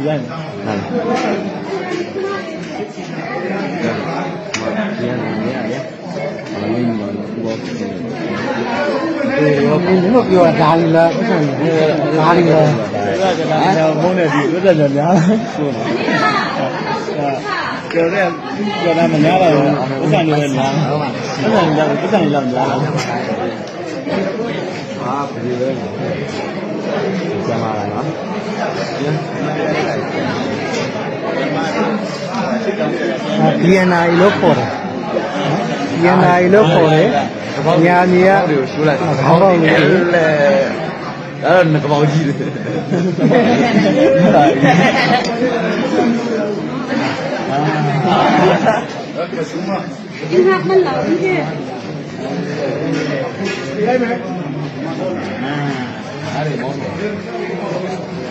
ရိုက် ဒီကနေရရအမင်းမလို့ဘောလို့ပြောတာဒါလေးလားဥစ္စာဒါလေးလား ဒါကလည်းမုန်းနေပြီဥစ္စာကြများဟုတ်ကျော်တဲ့ကျော်တာမများပါဘူးဥစ္စာတွေလည်းများဥစ္စာတွေလည်းများတယ်ဟာပြည်ပဲကျမလာနော်BNI လို့ခေါ်တယ် BNI လို့ခေါ်တယ်ညာကြီးက တွေကိုရှိုးလိုက် ခေါင်းပေါက်ကြီး အဲ့တော့ငကောက်ကြီးတယ် 你看很老的。အဲ့ဒီမောင်းတယ်